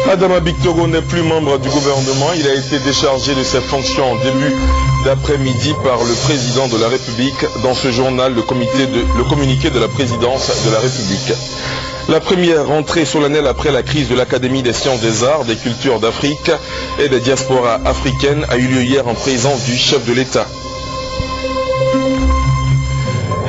Adama Bictogo n'est plus membre du gouvernement. Il a été déchargé de ses fonctions en début d'après-midi par le président de la République dans ce journal, le communiqué de la présidence de la République. La première rentrée solennelle après la crise de l'Académie des sciences des arts, des cultures d'Afrique et des diasporas africaines a eu lieu hier en présence du chef de l'État.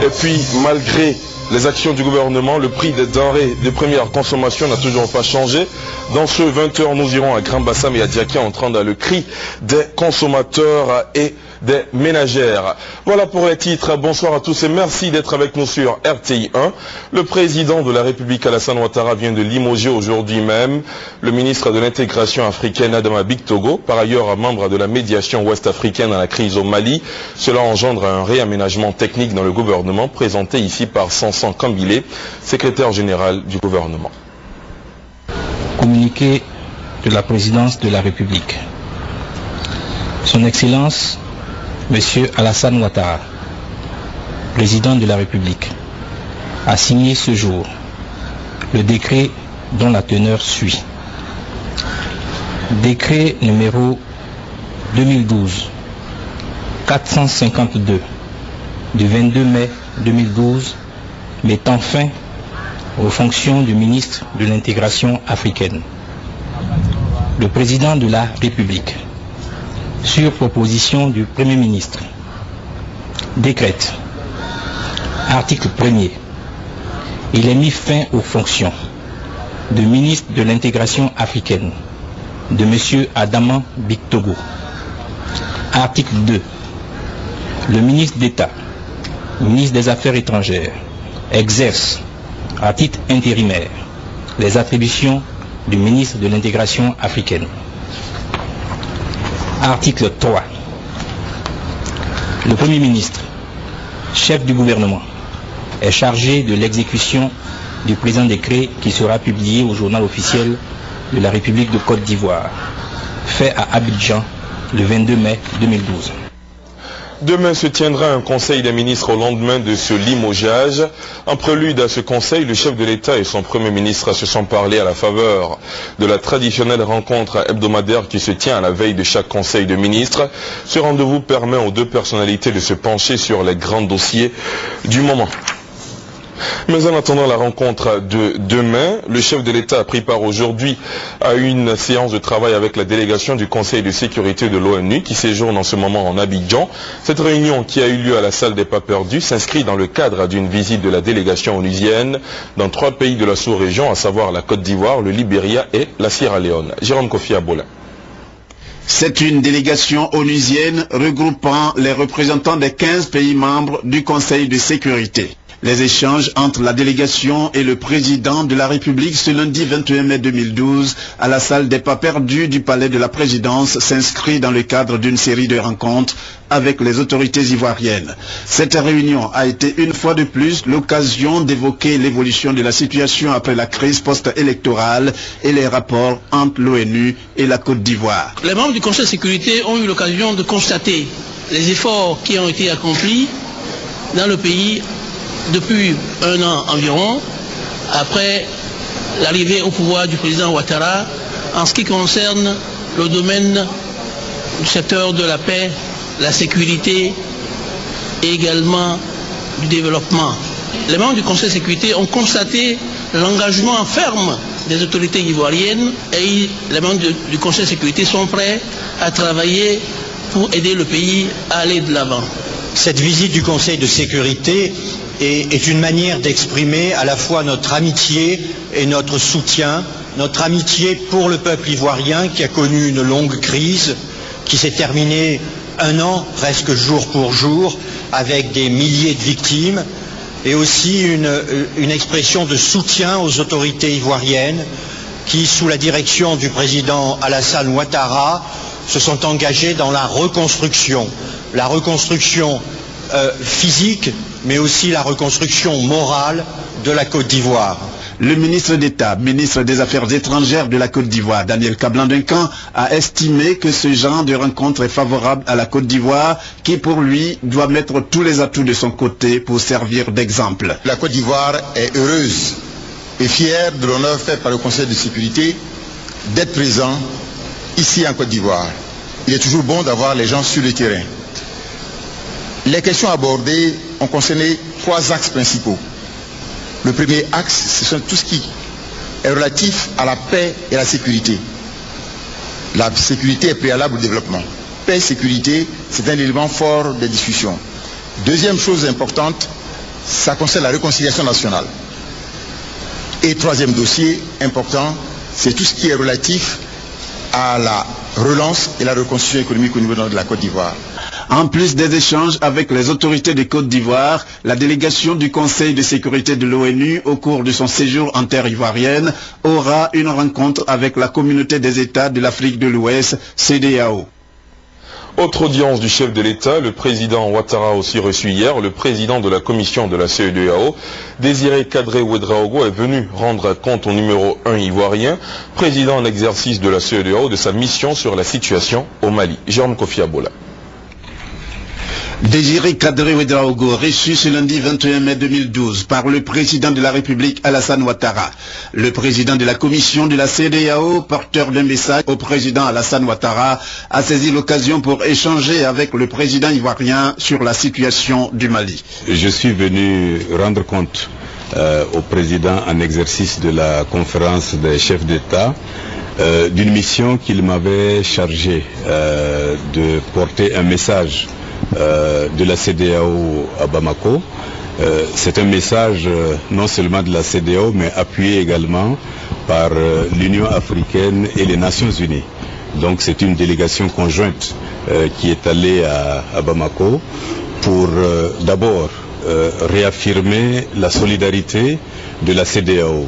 Et puis, malgré les actions du gouvernement, le prix des denrées de première consommation n'a toujours pas changé. Dans ce 20h, nous irons à Grand Bassam et à Diaké entendre le cri des consommateurs et des ménagères. Voilà pour les titres. Bonsoir à tous et merci d'être avec nous sur RTI 1. Le président de la République Alassane Ouattara vient de limoger aujourd'hui même le ministre de l'intégration africaine Adama Bictogo, par ailleurs membre de la médiation ouest-africaine dans la crise au Mali. Cela engendre un réaménagement technique dans le gouvernement présenté ici par Sanson Kambilé, secrétaire général du gouvernement. Communiqué de la présidence de la République. Son Excellence Monsieur Alassane Ouattara, président de la République, a signé ce jour le décret dont la teneur suit. Décret numéro 2012-452 du 22 mai 2012 mettant fin aux fonctions du ministre de l'intégration africaine. Le président de la République, sur proposition du Premier ministre, décrète, article 1er, il est mis fin aux fonctions de ministre de l'intégration africaine de M. Adama Bictogo. Article 2, le ministre d'État, ministre des Affaires étrangères, exerce à titre intérimaire les attributions du ministre de l'intégration africaine. Article 3. Le Premier ministre, chef du gouvernement, est chargé de l'exécution du présent décret qui sera publié au journal officiel de la République de Côte d'Ivoire, fait à Abidjan le 22 mai 2012. Demain se tiendra un conseil des ministres au lendemain de ce limogeage. En prélude à ce conseil, le chef de l'État et son Premier ministre se sont parlé à la faveur de la traditionnelle rencontre hebdomadaire qui se tient à la veille de chaque conseil de ministres. Ce rendez-vous permet aux deux personnalités de se pencher sur les grands dossiers du moment. Mais en attendant la rencontre de demain, le chef de l'État a pris part aujourd'hui à une séance de travail avec la délégation du Conseil de sécurité de l'ONU qui séjourne en ce moment en Abidjan. Cette réunion qui a eu lieu à la salle des pas perdus s'inscrit dans le cadre d'une visite de la délégation onusienne dans 3 pays de la sous-région, à savoir la Côte d'Ivoire, le Libéria et la Sierra Leone. Jérôme Kofi Abola. C'est une délégation onusienne regroupant les représentants des 15 pays membres du Conseil de sécurité. Les échanges entre la délégation et le président de la République ce lundi 21 mai 2012 à la salle des pas perdus du palais de la présidence s'inscrit dans le cadre d'une série de rencontres avec les autorités ivoiriennes. Cette réunion a été une fois de plus l'occasion d'évoquer l'évolution de la situation après la crise post-électorale et les rapports entre l'ONU et la Côte d'Ivoire. Les membres du Conseil de sécurité ont eu l'occasion de constater les efforts qui ont été accomplis dans le pays depuis 1 an environ, après l'arrivée au pouvoir du président Ouattara, en ce qui concerne le domaine du secteur de la paix, la sécurité et également du développement. Les membres du Conseil de sécurité ont constaté l'engagement ferme des autorités ivoiriennes et les membres du Conseil de sécurité sont prêts à travailler pour aider le pays à aller de l'avant. Cette visite du Conseil de sécurité est une manière d'exprimer à la fois notre amitié et notre soutien, notre amitié pour le peuple ivoirien qui a connu une longue crise, qui s'est terminée 1 an, presque jour pour jour, avec des milliers de victimes, et aussi une expression de soutien aux autorités ivoiriennes qui, sous la direction du président Alassane Ouattara, se sont engagées dans la reconstruction physique, mais aussi la reconstruction morale de la Côte d'Ivoire. Le ministre d'État, ministre des Affaires étrangères de la Côte d'Ivoire, Daniel Kablan-Duncan, a estimé que ce genre de rencontre est favorable à la Côte d'Ivoire, qui pour lui doit mettre tous les atouts de son côté pour servir d'exemple. La Côte d'Ivoire est heureuse et fière de l'honneur fait par le Conseil de sécurité d'être présent ici en Côte d'Ivoire. Il est toujours bon d'avoir les gens sur le terrain. Les questions abordées ont concerné 3 axes principaux. Le premier axe, ce sont tout ce qui est relatif à la paix et la sécurité. La sécurité est préalable au développement. Paix et sécurité, c'est un élément fort des discussions. Deuxième chose importante, ça concerne la réconciliation nationale. Et troisième dossier important, c'est tout ce qui est relatif à la relance et la reconstruction économique au niveau de la Côte d'Ivoire. En plus des échanges avec les autorités de Côte d'Ivoire, la délégation du Conseil de sécurité de l'ONU au cours de son séjour en terre ivoirienne aura une rencontre avec la communauté des États de l'Afrique de l'Ouest, CEDEAO. Autre audience du chef de l'État, le président Ouattara a aussi reçu hier le président de la commission de la CEDEAO, Désiré Kadré Ouedraogo, est venu rendre compte au numéro 1 ivoirien, président en exercice de la CEDEAO, de sa mission sur la situation au Mali. Jérôme Kofi Abola. Désiré Kadré Ouedraogo, reçu ce lundi 21 mai 2012 par le président de la République Alassane Ouattara. Le président de la commission de la CEDEAO, porteur d'un message au président Alassane Ouattara, a saisi l'occasion pour échanger avec le président ivoirien sur la situation du Mali. Je suis venu rendre compte au président en exercice de la conférence des chefs d'État d'une mission qu'il m'avait chargé de porter un message de la CEDEAO à Bamako. C'est un message non seulement de la CEDEAO, mais appuyé également par l'Union africaine et les Nations unies. Donc c'est une délégation conjointe qui est allée à Bamako pour d'abord réaffirmer la solidarité de la CEDEAO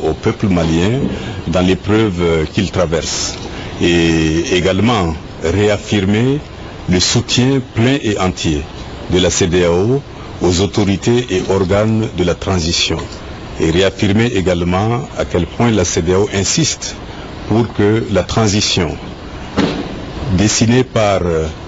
au peuple malien dans l'épreuve qu'il traverse, et également réaffirmer le soutien plein et entier de la CEDEAO aux autorités et organes de la transition, et réaffirmer également à quel point la CEDEAO insiste pour que la transition dessinée par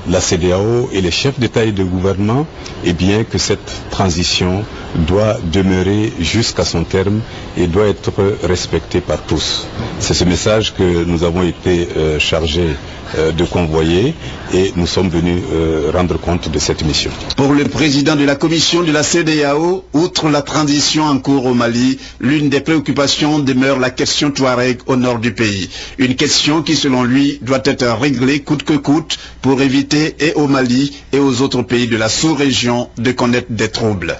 la CEDEAO et les chefs d'État et de gouvernement, eh bien que cette transition doit demeurer jusqu'à son terme et doit être respectée par tous. C'est ce message que nous avons été chargés de convoyer, et nous sommes venus rendre compte de cette mission. Pour le président de la commission de la CEDEAO, outre la transition en cours au Mali, l'une des préoccupations demeure la question touareg au nord du pays. Une question qui, selon lui, doit être réglée coûte que coûte pour éviter et au Mali et aux autres pays de la sous-région de connaître des troubles.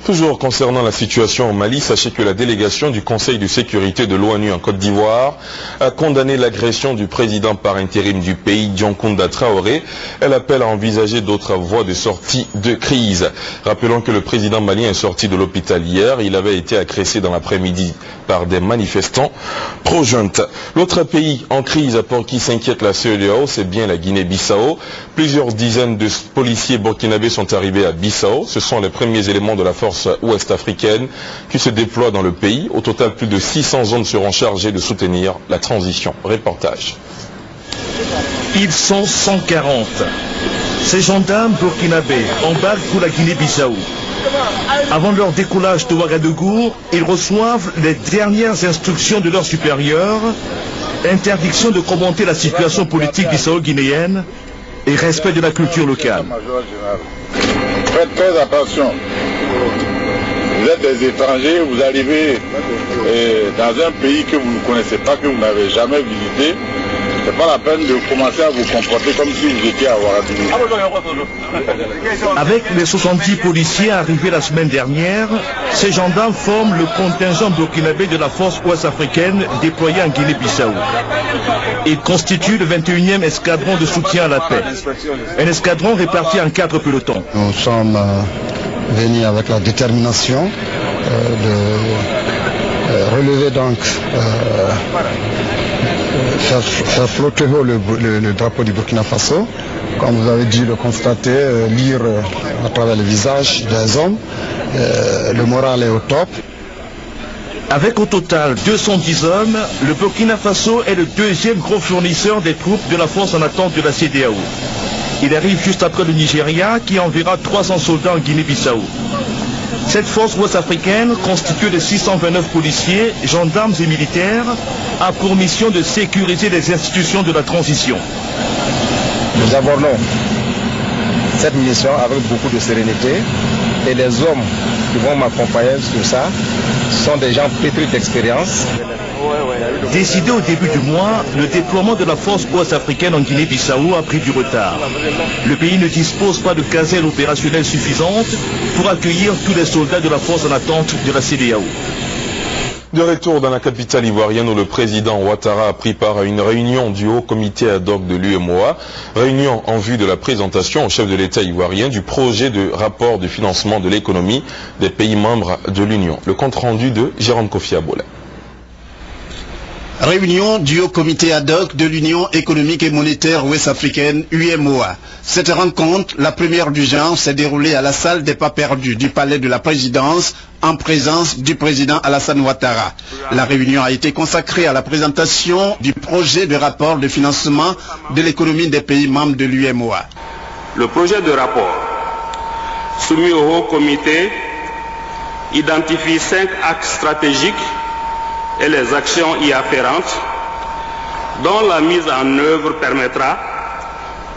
Toujours concernant la situation au Mali, sachez que la délégation du Conseil de sécurité de l'ONU en Côte d'Ivoire a condamné l'agression du président par intérim du pays, Dioncounda Traoré. Elle appelle à envisager d'autres voies de sortie de crise. Rappelons que le président malien est sorti de l'hôpital hier. Il avait été agressé dans l'après-midi par des manifestants pro-junte. L'autre pays en crise pour qui s'inquiète la CEDEAO, c'est bien la Guinée-Bissau. Plusieurs dizaines de policiers burkinabés sont arrivés à Bissau. Ce sont les premiers éléments de la force ouest-africaine qui se déploie dans le pays. Au total, plus de 600 hommes seront chargés de soutenir la transition. Reportage. Ils sont 140. Ces gendarmes burkinabés embarquent pour la Guinée-Bissau. Avant leur décollage de Ouagadougou, ils reçoivent les dernières instructions de leurs supérieurs, interdiction de commenter la situation politique bissau-guinéenne et respect de la culture locale. Faites très attention. Vous êtes des étrangers, vous arrivez dans un pays que vous ne connaissez pas, que vous n'avez jamais visité. Ce n'est pas la peine de commencer à vous comporter comme si vous étiez à Ouagadougou. Avec les 70 policiers arrivés la semaine dernière, ces gendarmes forment le contingent burkinabé de la force ouest-africaine déployée en Guinée-Bissau. Ils constituent le 21e escadron de soutien à la paix. Un escadron réparti en 4 pelotons. Nous sommes venus avec la détermination de relever donc faire flotter haut le drapeau du Burkina Faso. Comme vous avez dû le constater, lire à travers le visage des hommes, le moral est au top. Avec au total 210 hommes, le Burkina Faso est le deuxième gros fournisseur des troupes de la force en attente de la CEDEAO. Il arrive juste après le Nigeria qui enverra 300 soldats en Guinée-Bissau. Cette force ouest-africaine, constituée de 629 policiers, gendarmes et militaires, a pour mission de sécuriser les institutions de la transition. Nous abordons cette mission avec beaucoup de sérénité et les hommes qui vont m'accompagner sur ça sont des gens pétris d'expérience. Décidé au début du mois, le déploiement de la force ouest-africaine en Guinée-Bissau a pris du retard. Le pays ne dispose pas de casernes opérationnelles suffisantes pour accueillir tous les soldats de la force en attente de la CEDEAO. De retour dans la capitale ivoirienne où le président Ouattara a pris part à une réunion du haut comité ad hoc de l'UEMOA, réunion en vue de la présentation au chef de l'État ivoirien du projet de rapport de financement de l'économie des pays membres de l'Union. Le compte rendu de Jérôme Kofi Aboula. Réunion du haut comité ad hoc de l'Union économique et monétaire ouest-africaine UEMOA. Cette rencontre, la première du genre, s'est déroulée à la salle des pas perdus du palais de la présidence en présence du président Alassane Ouattara. La réunion a été consacrée à la présentation du projet de rapport de financement de l'économie des pays membres de l'UEMOA. Le projet de rapport soumis au haut comité identifie 5 axes stratégiques et les actions y afférentes, dont la mise en œuvre permettra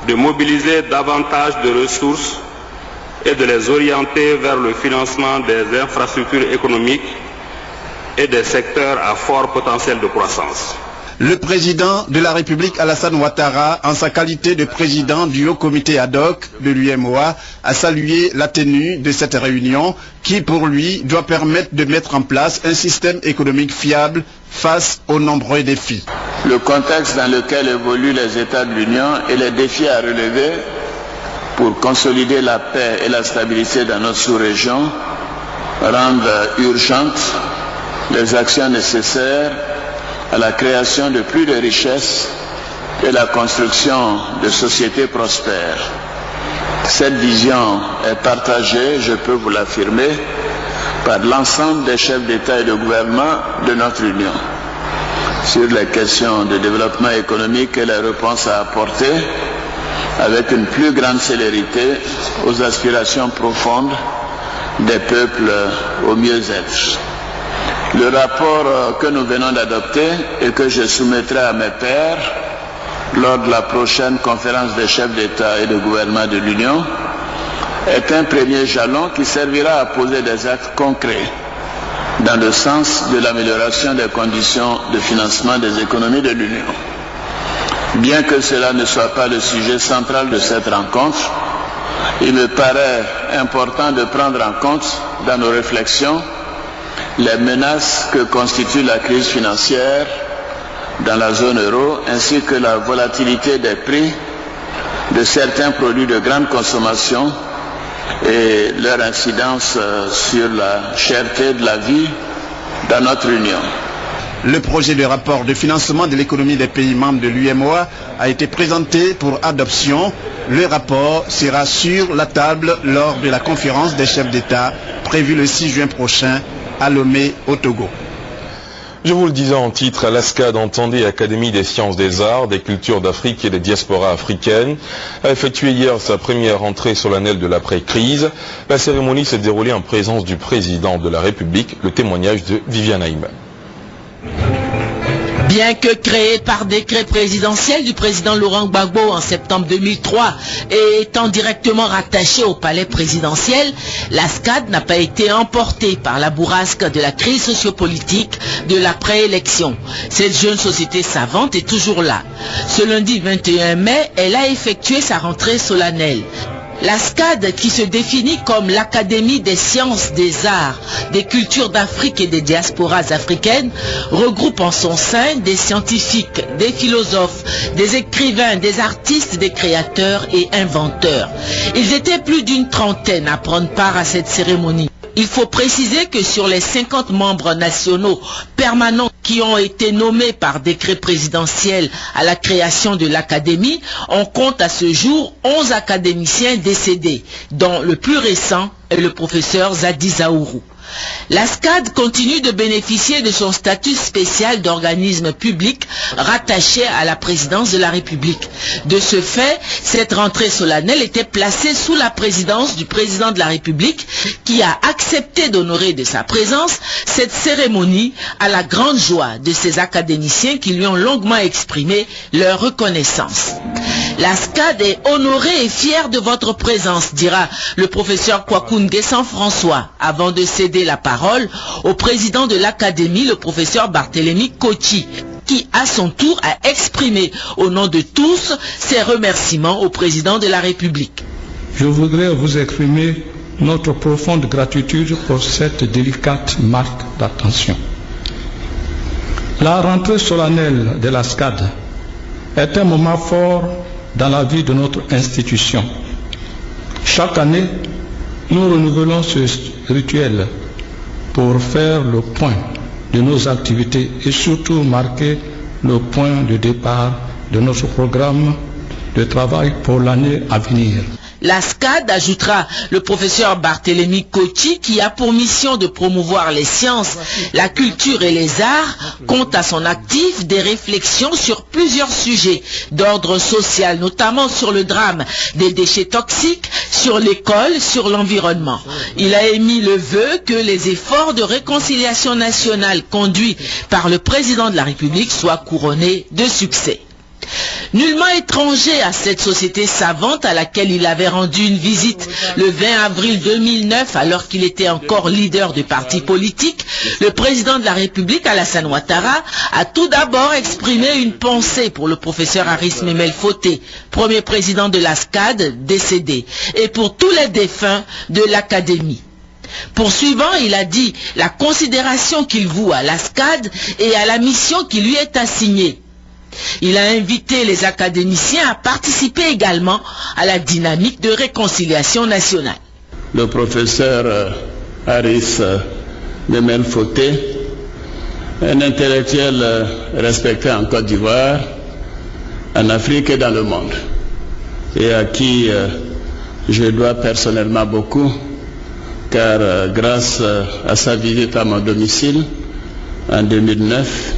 de mobiliser davantage de ressources et de les orienter vers le financement des infrastructures économiques et des secteurs à fort potentiel de croissance. Le président de la République Alassane Ouattara, en sa qualité de président du haut comité ad hoc de l'UEMOA, a salué la tenue de cette réunion qui, pour lui, doit permettre de mettre en place un système économique fiable face aux nombreux défis. Le contexte dans lequel évoluent les États de l'Union et les défis à relever pour consolider la paix et la stabilité dans notre sous-région rendent urgentes les actions nécessaires à la création de plus de richesses et la construction de sociétés prospères. Cette vision est partagée, je peux vous l'affirmer, par l'ensemble des chefs d'État et de gouvernement de notre Union. Sur les questions de développement économique et les réponses à apporter, avec une plus grande célérité aux aspirations profondes des peuples au mieux-être. Le rapport que nous venons d'adopter et que je soumettrai à mes pairs lors de la prochaine conférence des chefs d'État et de gouvernement de l'Union est un premier jalon qui servira à poser des actes concrets dans le sens de l'amélioration des conditions de financement des économies de l'Union. Bien que cela ne soit pas le sujet central de cette rencontre, il me paraît important de prendre en compte dans nos réflexions les menaces que constitue la crise financière dans la zone euro, ainsi que la volatilité des prix de certains produits de grande consommation et leur incidence sur la cherté de la vie dans notre Union. Le projet de rapport de financement de l'économie des pays membres de l'UEMOA a été présenté pour adoption. Le rapport sera sur la table lors de la conférence des chefs d'État prévue le 6 juin prochain à Lomé, au Togo. Je vous le disais en titre, l'ASCAD, entendez Académie des sciences des arts, des cultures d'Afrique et des diasporas africaines, a effectué hier sa première entrée solennelle de l'après-crise. La cérémonie s'est déroulée en présence du président de la République, le témoignage de Viviane Haïm. Bien que créé par décret présidentiel du président Laurent Gbagbo en septembre 2003 et étant directement rattaché au palais présidentiel, l'ASCAD n'a pas été emportée par la bourrasque de la crise sociopolitique de l'après-élection. Cette jeune société savante est toujours là. Ce lundi 21 mai, elle a effectué sa rentrée solennelle. L'ASCAD, qui se définit comme l'Académie des sciences, des arts, des cultures d'Afrique et des diasporas africaines, regroupe en son sein des scientifiques, des philosophes, des écrivains, des artistes, des créateurs et inventeurs. Ils étaient plus d'une trentaine à prendre part à cette cérémonie. Il faut préciser que sur les 50 membres nationaux permanents qui ont été nommés par décret présidentiel à la création de l'Académie, on compte à ce jour 11 académiciens décédés, dont le plus récent, et le professeur Zadi Zaourou. La SCAD continue de bénéficier de son statut spécial d'organisme public rattaché à la présidence de la République. De ce fait, cette rentrée solennelle était placée sous la présidence du président de la République qui a accepté d'honorer de sa présence cette cérémonie à la grande joie de ces académiciens qui lui ont longuement exprimé leur reconnaissance. La SCAD est honorée et fière de votre présence, dira le professeur Kwakoun Guessan François, avant de céder la parole au président de l'Académie, le professeur Barthélémy Kochi, qui à son tour a exprimé au nom de tous ses remerciements au président de la République. Je voudrais vous exprimer notre profonde gratitude pour cette délicate marque d'attention. La rentrée solennelle de la SCAD est un moment fort dans la vie de notre institution. Chaque année, nous renouvelons ce rituel pour faire le point de nos activités et surtout marquer le point de départ de notre programme de travail pour l'année à venir. La SCAD, ajoutera le professeur Barthélémy Kochi, qui a pour mission de promouvoir les sciences, la culture et les arts, compte à son actif des réflexions sur plusieurs sujets d'ordre social, notamment sur le drame des déchets toxiques, sur l'école, sur l'environnement. Il a émis le vœu que les efforts de réconciliation nationale conduits par le président de la République soient couronnés de succès. Nullement étranger à cette société savante à laquelle il avait rendu une visite le 20 avril 2009 alors qu'il était encore leader du parti politique, le président de la République, Alassane Ouattara, a tout d'abord exprimé une pensée pour le professeur Aris Memel Foté, premier président de la SCAD décédé, et pour tous les défunts de l'Académie. Poursuivant, il a dit la considération qu'il voue à la SCAD et à la mission qui lui est assignée. Il a invité les académiciens à participer également à la dynamique de réconciliation nationale. Le professeur Aris Memel Foté, un intellectuel respecté en Côte d'Ivoire, en Afrique et dans le monde, et à qui je dois personnellement beaucoup, car grâce à sa visite à mon domicile en 2009,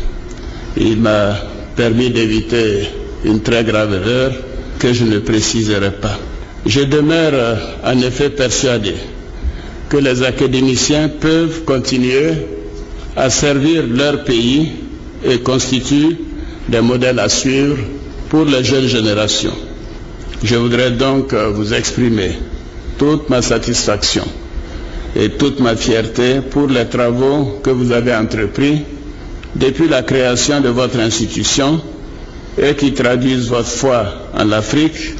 il m'a permis d'éviter une très grave erreur que je ne préciserai pas. Je demeure en effet persuadé que les académiciens peuvent continuer à servir leur pays et constituent des modèles à suivre pour les jeunes générations. Je voudrais donc vous exprimer toute ma satisfaction et toute ma fierté pour les travaux que vous avez entrepris depuis la création de votre institution et qui traduisent votre foi en l'Afrique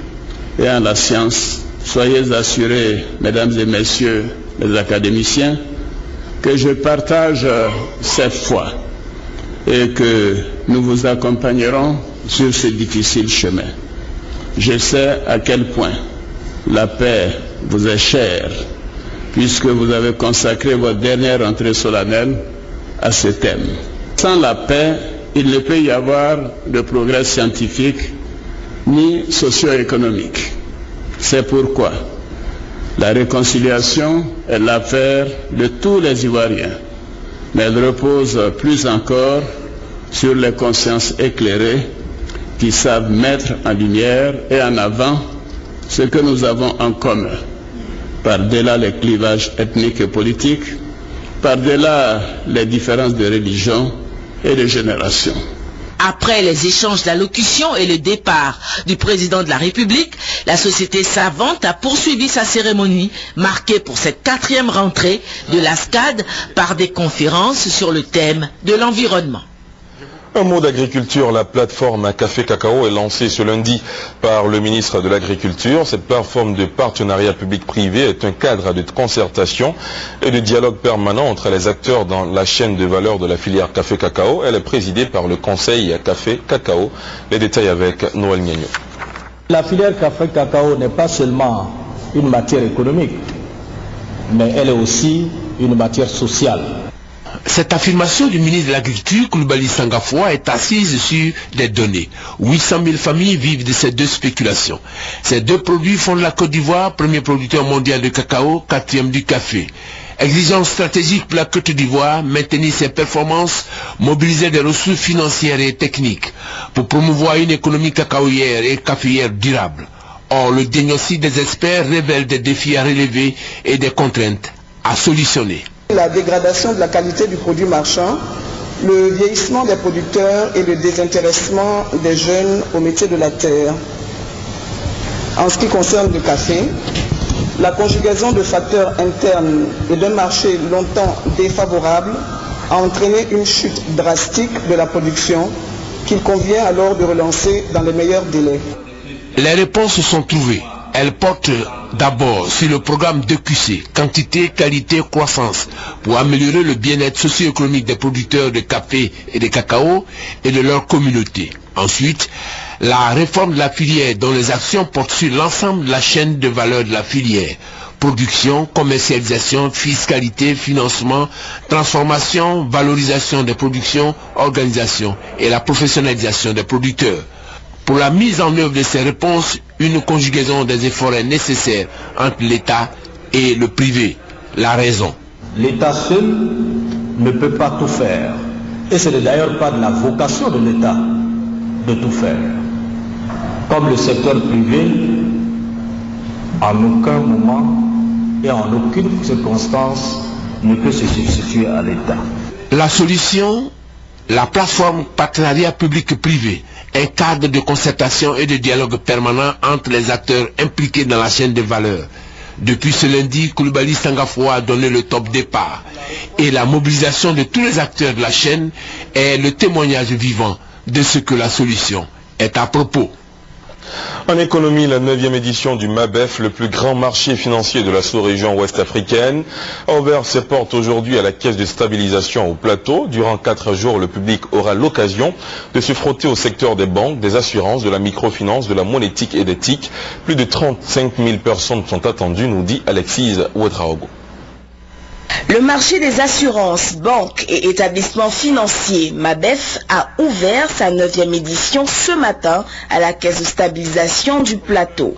et en la science. Soyez assurés, mesdames et messieurs les académiciens, que je partage cette foi et que nous vous accompagnerons sur ce difficile chemin. Je sais à quel point la paix vous est chère, puisque vous avez consacré votre dernière rentrée solennelle à ce thème. Sans la paix, il ne peut y avoir de progrès scientifique ni socio-économique. C'est pourquoi la réconciliation est l'affaire de tous les Ivoiriens, mais elle repose plus encore sur les consciences éclairées qui savent mettre en lumière et en avant ce que nous avons en commun, par-delà les clivages ethniques et politiques, par-delà les différences de religion et de génération. Après les échanges d'allocutions et le départ du président de la République, la société savante a poursuivi sa cérémonie, marquée pour cette 4e rentrée de la SCAD par des conférences sur le thème de l'environnement. Un mot d'agriculture, la plateforme Café Cacao est lancée ce lundi par le ministre de l'Agriculture. Cette plateforme de partenariat public-privé est un cadre de concertation et de dialogue permanent entre les acteurs dans la chaîne de valeur de la filière Café Cacao. Elle est présidée par le conseil Café Cacao. Les détails avec Noël Niagno. La filière Café Cacao n'est pas seulement une matière économique, mais elle est aussi une matière sociale. Cette affirmation du ministre de l'Agriculture, Coulibaly Sangafoua, est assise sur des données. 800 000 familles vivent de ces deux spéculations. Ces deux produits font de la Côte d'Ivoire premier producteur mondial de cacao, quatrième du café. Exigence stratégique pour la Côte d'Ivoire, maintenir ses performances, mobiliser des ressources financières et techniques pour promouvoir une économie cacaoyère et caféière durable. Or, le diagnostic des experts révèle des défis à relever et des contraintes à solutionner. La dégradation de la qualité du produit marchand, le vieillissement des producteurs et le désintéressement des jeunes au métier de la terre. En ce qui concerne le café, la conjugaison de facteurs internes et d'un marché longtemps défavorable a entraîné une chute drastique de la production qu'il convient alors de relancer dans les meilleurs délais. Les réponses sont trouvées. Elles portent d'abord sur le programme DQC, quantité, qualité, croissance, pour améliorer le bien-être socio-économique des producteurs de café et de cacao et de leur communauté. Ensuite, la réforme de la filière dont les actions portent sur l'ensemble de la chaîne de valeur de la filière. Production, commercialisation, fiscalité, financement, transformation, valorisation des productions, organisation et la professionnalisation des producteurs. Pour la mise en œuvre de ces réponses, une conjugaison des efforts est nécessaire entre l'État et le privé. La raison. L'État seul ne peut pas tout faire. Et ce n'est d'ailleurs pas de la vocation de l'État de tout faire. Comme le secteur privé, en aucun moment et en aucune circonstance ne peut se substituer à l'État. La solution, la plateforme partenariat public-privé, un cadre de concertation et de dialogue permanent entre les acteurs impliqués dans la chaîne de valeur. Depuis ce lundi, Coulibaly Sangafoua a donné le top départ. Et la mobilisation de tous les acteurs de la chaîne est le témoignage vivant de ce que la solution est à propos. En économie, la 9e édition du MABEF, le plus grand marché financier de la sous-région ouest africaine, a ouvert ses portes aujourd'hui à la caisse de stabilisation au plateau. Durant 4 jours, le public aura l'occasion de se frotter au secteur des banques, des assurances, de la microfinance, de la monétique et des TIC. Plus de 35 000 personnes sont attendues, nous dit Alexis Ouedraogo. Le marché des assurances, banques et établissements financiers, MABEF, a ouvert sa 9e édition ce matin à la caisse de stabilisation du plateau.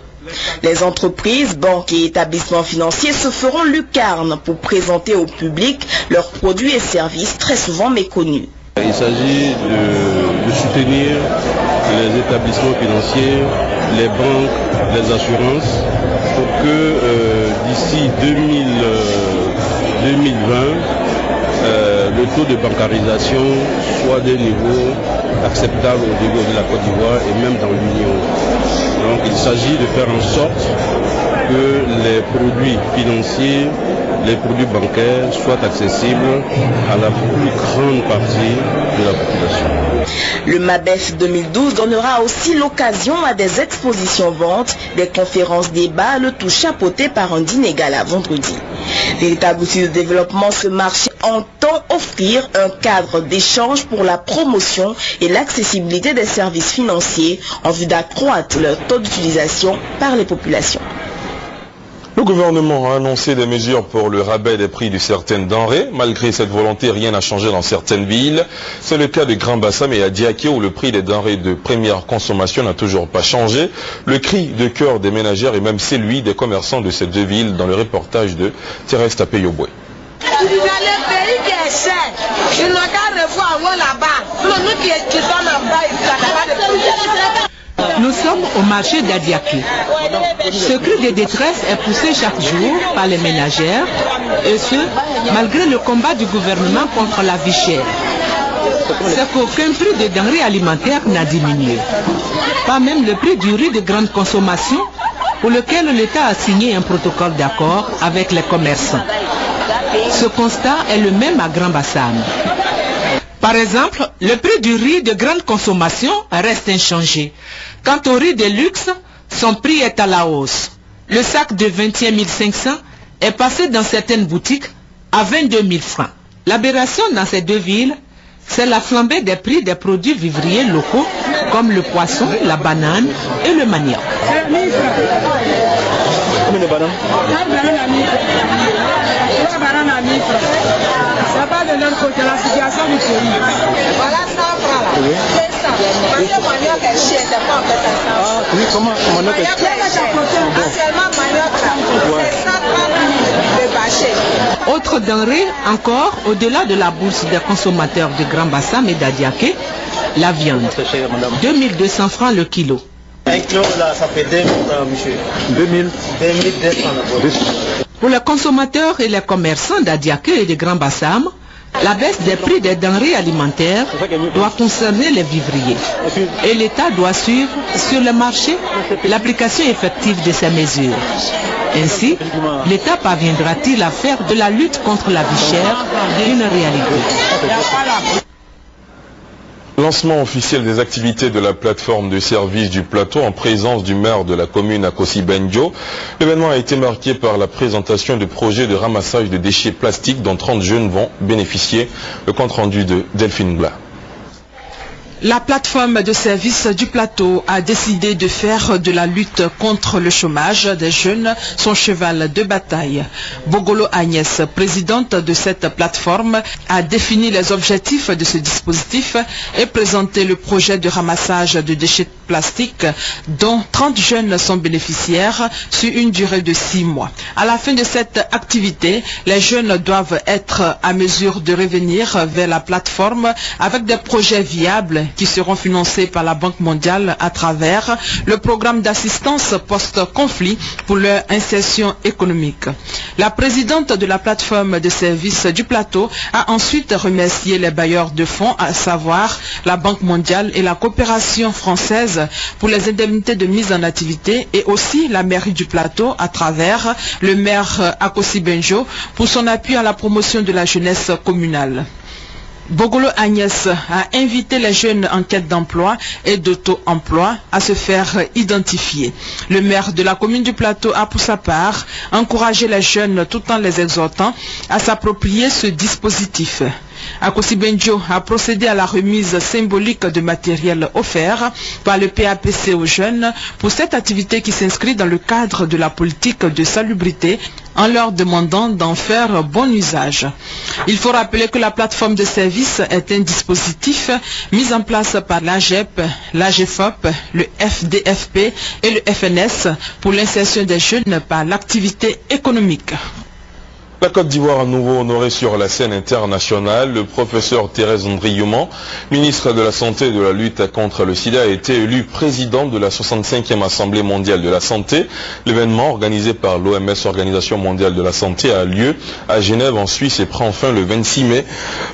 Les entreprises, banques et établissements financiers se feront lucarne pour présenter au public leurs produits et services très souvent méconnus. Il s'agit de soutenir les établissements financiers, les banques, les assurances, pour que d'ici 2020, le taux de bancarisation soit des niveaux acceptables au niveau de la Côte d'Ivoire et même dans l'Union. Donc il s'agit de faire en sorte que les produits financiers, les produits bancaires soient accessibles à la plus grande partie de la population. Le MABEF 2012 donnera aussi l'occasion à des expositions-ventes, des conférences-débats, le tout chapeauté par un dîner gala vendredi. Véritable outil de développement, ce marché entend offrir un cadre d'échange pour la promotion et l'accessibilité des services financiers en vue d'accroître leur taux d'utilisation par les populations. Le gouvernement a annoncé des mesures pour le rabais des prix de certaines denrées. Malgré cette volonté, rien n'a changé dans certaines villes. C'est le cas de Grand Bassam et à Diaké où le prix des denrées de première consommation n'a toujours pas changé. Le cri de cœur des ménagères et même celui des commerçants de ces deux villes dans le reportage de Thérèse Tapé-Yoboué. C'est le pays qui est cher. Il n'a qu'à revoir là-bas. Nous qui sommes en bas, il n'a pas de problème. Nous sommes au marché d'Adiaké. Ce cri de détresse est poussé chaque jour par les ménagères, et ce, malgré le combat du gouvernement contre la vie chère. C'est qu'aucun prix de denrées alimentaires n'a diminué. Pas même le prix du riz de grande consommation, pour lequel l'État a signé un protocole d'accord avec les commerçants. Ce constat est le même à Grand Bassam. Par exemple, le prix du riz de grande consommation reste inchangé. Quant au riz de luxe, son prix est à la hausse. Le sac de 21 500 est passé dans certaines boutiques à 22 000 francs. L'aberration dans ces deux villes, c'est la flambée des prix des produits vivriers locaux comme le poisson, la banane et le manioc. comment on fait ça? Oui, comment on Manioc actuellement, manioc, c'est 130 000 de bâché. Autre denrée encore, au-delà de la bourse des consommateurs de Grand Bassam et d'Adiaké, la viande. 2200 francs le kilo. Un kilo là, ça fait 2000 francs, monsieur. 2200. Pour les consommateurs et les commerçants d'Adiaké et de Grand Bassam, la baisse des prix des denrées alimentaires doit concerner les vivriers. Et l'État doit suivre sur le marché l'application effective de ces mesures. Ainsi, l'État parviendra-t-il à faire de la lutte contre la vie chère une réalité? Lancement officiel des activités de la plateforme de service du plateau en présence du maire de la commune Akosi Benjo. L'événement a été marqué par la présentation de projets de ramassage de déchets plastiques dont 30 jeunes vont bénéficier. Le compte rendu de Delphine Blas. La plateforme de service du plateau a décidé de faire de la lutte contre le chômage des jeunes son cheval de bataille. Bogolo Agnès, présidente de cette plateforme, a défini les objectifs de ce dispositif et présenté le projet de ramassage de déchets plastiques dont 30 jeunes sont bénéficiaires sur une durée de 6 mois. À la fin de cette activité, les jeunes doivent être à mesure de revenir vers la plateforme avec des projets viables qui seront financés par la Banque mondiale à travers le programme d'assistance post-conflit pour leur insertion économique. La présidente de la plateforme de services du plateau a ensuite remercié les bailleurs de fonds, à savoir la Banque mondiale et la coopération française pour les indemnités de mise en activité et aussi la mairie du plateau à travers le maire Akosi Benjo pour son appui à la promotion de la jeunesse communale. Bogolo Agnès a invité les jeunes en quête d'emploi et d'auto-emploi à se faire identifier. Le maire de la commune du Plateau a pour sa part encouragé les jeunes tout en les exhortant à s'approprier ce dispositif. Akosi Benjo a procédé à la remise symbolique de matériel offert par le PAPC aux jeunes pour cette activité qui s'inscrit dans le cadre de la politique de salubrité en leur demandant d'en faire bon usage. Il faut rappeler que la plateforme de service est un dispositif mis en place par l'AGEP, l'AGEFOP, le FDFP et le FNS pour l'insertion des jeunes par l'activité économique. La Côte d'Ivoire à nouveau honorée sur la scène internationale. Le professeur Thérèse Ndriyouman, ministre de la Santé et de la lutte contre le sida, a été élu président de la 65e Assemblée mondiale de la santé. L'événement organisé par l'OMS, Organisation mondiale de la santé, a lieu à Genève en Suisse et prend fin le 26 mai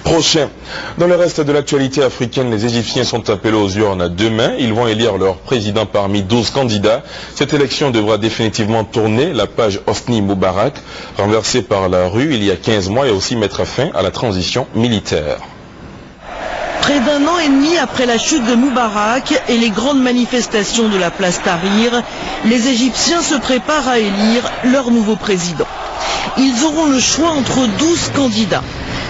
prochain. Dans le reste de l'actualité africaine, les Égyptiens sont appelés aux urnes demain. Ils vont élire leur président parmi 12 candidats. Cette élection devra définitivement tourner la page Hosni Moubarak, renversée par la rue il y a 15 mois, et aussi mettre fin à la transition militaire. Près d'un an et demi après la chute de Moubarak et les grandes manifestations de la place Tahrir, les Égyptiens se préparent à élire leur nouveau président. Ils auront le choix entre 12 candidats.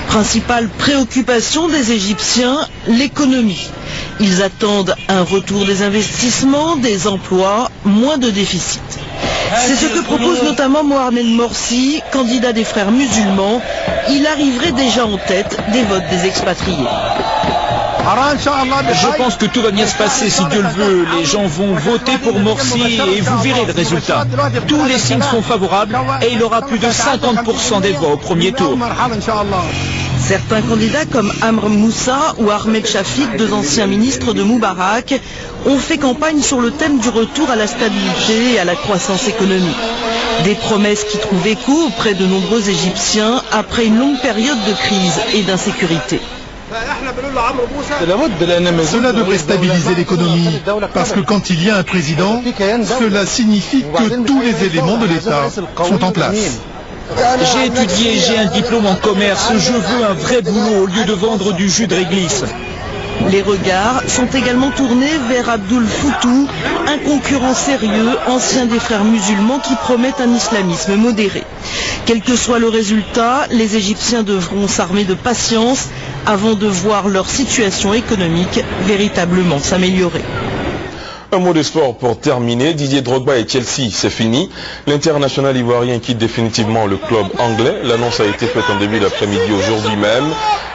Principale préoccupation des Égyptiens, l'économie. Ils attendent un retour des investissements, des emplois, moins de déficit. C'est ce que propose notamment Mohamed Morsi, candidat des frères musulmans. Il arriverait déjà en tête des votes des expatriés. Je pense que tout va bien se passer si Dieu le veut. Les gens vont voter pour Morsi et vous verrez le résultat. Tous les signes sont favorables et il aura plus de 50% des voix au premier tour. Certains candidats comme Amr Moussa ou Ahmed Shafik, deux anciens ministres de Moubarak, ont fait campagne sur le thème du retour à la stabilité et à la croissance économique. Des promesses qui trouvent écho auprès de nombreux Égyptiens après une longue période de crise et d'insécurité. Cela devrait stabiliser l'économie, parce que quand il y a un président, cela signifie que tous les éléments de l'État sont en place. J'ai étudié, j'ai un diplôme en commerce, je veux un vrai boulot au lieu de vendre du jus de réglisse. Les regards sont également tournés vers Abdoul Foutou, un concurrent sérieux, ancien des frères musulmans qui promettent un islamisme modéré. Quel que soit le résultat, les Égyptiens devront s'armer de patience avant de voir leur situation économique véritablement s'améliorer. Un mot de sport pour terminer. Didier Drogba et Chelsea, c'est fini. L'international ivoirien quitte définitivement le club anglais. L'annonce a été faite en début d'après-midi aujourd'hui même.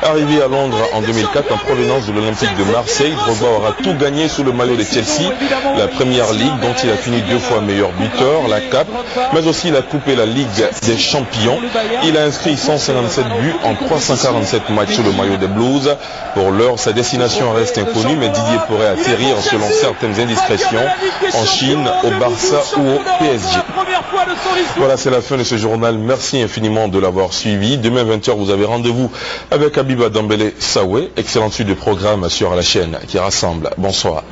Arrivé à Londres en 2004 en provenance de l'Olympique de Marseille, Drogba aura tout gagné sous le maillot de Chelsea, la Première Ligue dont il a fini 2 fois meilleur buteur, la CAP, mais aussi la Coupe et la Ligue des Champions. Il a inscrit 157 buts en 347 matchs sous le maillot des Blues. Pour l'heure, sa destination reste inconnue, mais Didier pourrait atterrir selon certaines indiscrétions en Chine, au Barça ou au PSG. Voilà, c'est la fin de ce journal. Merci infiniment de l'avoir suivi. Demain 20h, vous avez rendez-vous avec Abiba Dambélé Saoué. Excellente suite de programme sur la chaîne qui rassemble. Bonsoir.